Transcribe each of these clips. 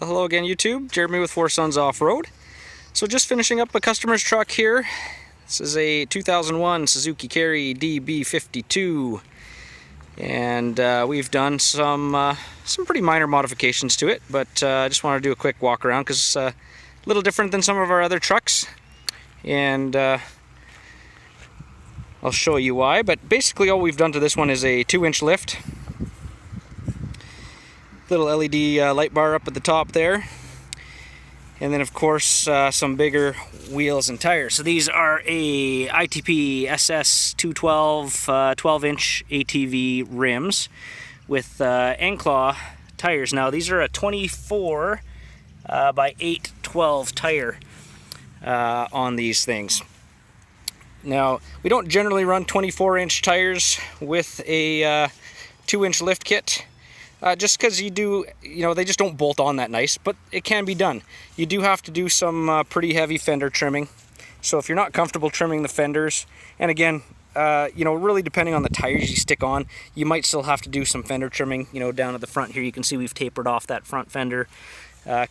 Well, hello again, YouTube. Jeremy with Four Sons Off-Road. So just finishing up a customer's truck here. This is a 2001 Suzuki Carry DB52, and we've done some pretty minor modifications to it. But I just want to do a quick walk around because it's a little different than some of our other trucks, and I'll show you why. But basically, all we've done to this one is a 2-inch lift. Little LED light bar up at the top there, and then of course some bigger wheels and tires. So these are a ITP SS212 12-inch ATV rims with Anclaw tires. Now these are a 24 by 812 tire on these things. Now we don't generally run 24-inch tires with a 2-inch lift kit. Just because they just don't bolt on that nice, but it can be done. You do have to do some pretty heavy fender trimming. So if you're not comfortable trimming the fenders, and again, really depending on the tires you stick on, you might still have to do some fender trimming. Down at the front here, you can see we've tapered off that front fender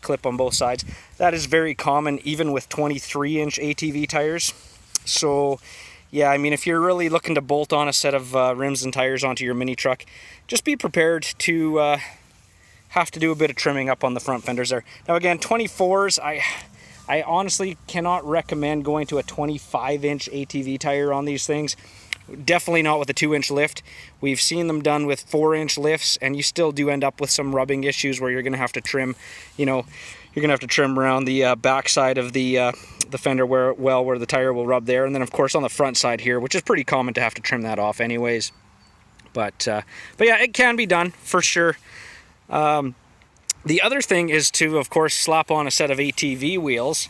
clip on both sides. That is very common, even with 23-inch ATV tires. So yeah, I mean, if you're really looking to bolt on a set of rims and tires onto your mini truck, just be prepared to have to do a bit of trimming up on the front fenders there. Now again, 24s, I honestly cannot recommend going to a 25-inch ATV tire on these things. Definitely not with a 2-inch lift. We've seen them done with 4-inch lifts, and you still do end up with some rubbing issues where you're going to have to trim, you're going to have to trim around the backside of the fender where the tire will rub there, and then of course on the front side here, which is pretty common to have to trim that off anyways. But yeah, it can be done for sure. The other thing is to, of course, slap on a set of ATV wheels.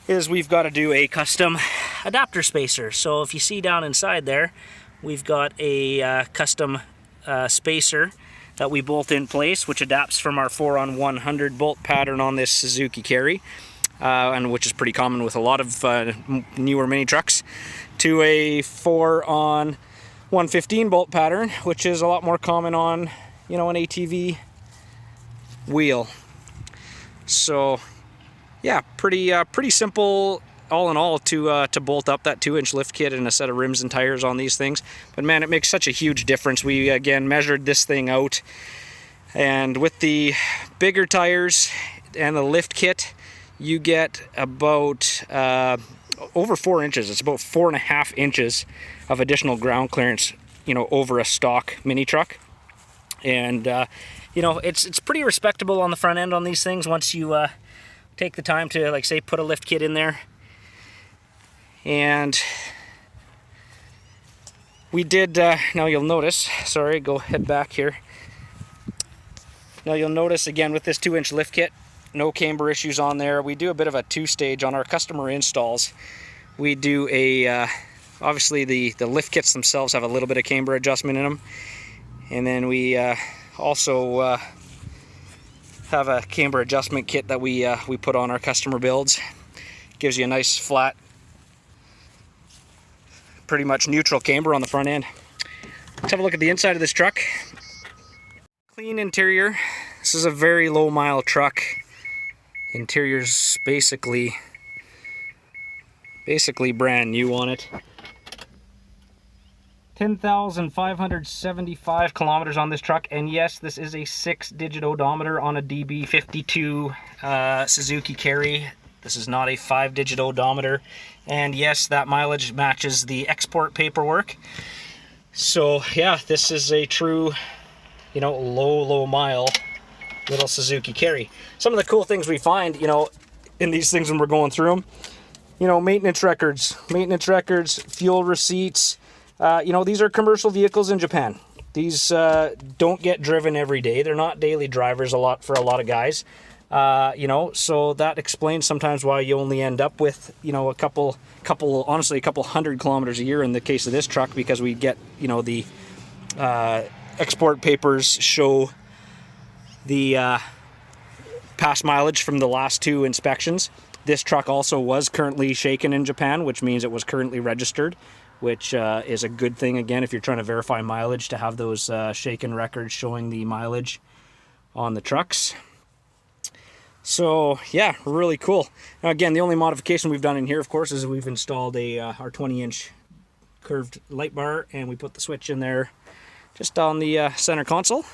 Is we've got to do a custom adapter spacer. So if you see down inside there, we've got a custom spacer that we bolt in place, which adapts from our 4-on-100 bolt pattern on this Suzuki Carry, and which is pretty common with a lot of newer mini trucks, to a 4-on-115 bolt pattern, which is a lot more common on, an ATV wheel. So yeah, pretty simple all in all to bolt up that 2-inch lift kit and a set of rims and tires on these things. But man, it makes such a huge difference. We again measured this thing out, and with the bigger tires and the lift kit, you get about over 4 inches. It's about 4.5 inches of additional ground clearance, over a stock mini truck. And it's pretty respectable on the front end on these things once you take the time to, like, say, put a lift kit in there. And we did, now you'll notice, sorry, go head back here. Now you'll notice again with this 2-inch lift kit, no camber issues on there. We do a bit of a 2-stage on our customer installs. We do a, obviously the lift kits themselves have a little bit of camber adjustment in them. And then we also have a camber adjustment kit that we put on our customer builds. Gives you a nice flat, pretty much neutral camber on the front end. Let's have a look at the inside of this truck. Clean interior. This is a very low mile truck. Interior's basically brand new on it. 10,575 kilometers on this truck, and yes, this is a 6-digit odometer on a DB52 Suzuki Carry. This is not a 5-digit odometer, and yes, that mileage matches the export paperwork. So yeah, this is a true, low mile little Suzuki Carry. Some of the cool things we find, in these things when we're going through them, maintenance records, fuel receipts. These are commercial vehicles in Japan. These don't get driven every day. They're not daily drivers for a lot of guys. So that explains sometimes why you only end up with, a couple hundred kilometers a year in the case of this truck, because we get, the export papers show the past mileage from the last 2 inspections. This truck also was currently shaken in Japan, which means it was currently registered, which is a good thing, again, if you're trying to verify mileage, to have those shaken records showing the mileage on the trucks. So yeah, really cool. Now again, the only modification we've done in here, of course, is we've installed our 20-inch curved light bar, and we put the switch in there just on the center console.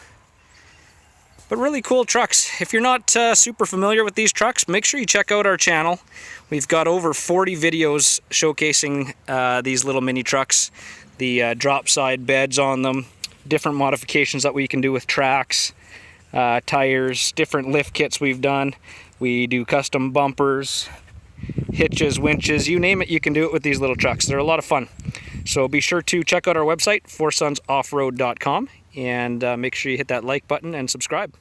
But really cool trucks. If you're not super familiar with these trucks, make sure you check out our channel. We've got over 40 videos showcasing these little mini trucks, the drop side beds on them, different modifications that we can do with tracks, tires, different lift kits we've done. We do custom bumpers, hitches, winches, you name it, you can do it with these little trucks. They're a lot of fun. So be sure to check out our website, foursonsoffroad.com, and make sure you hit that like button and subscribe.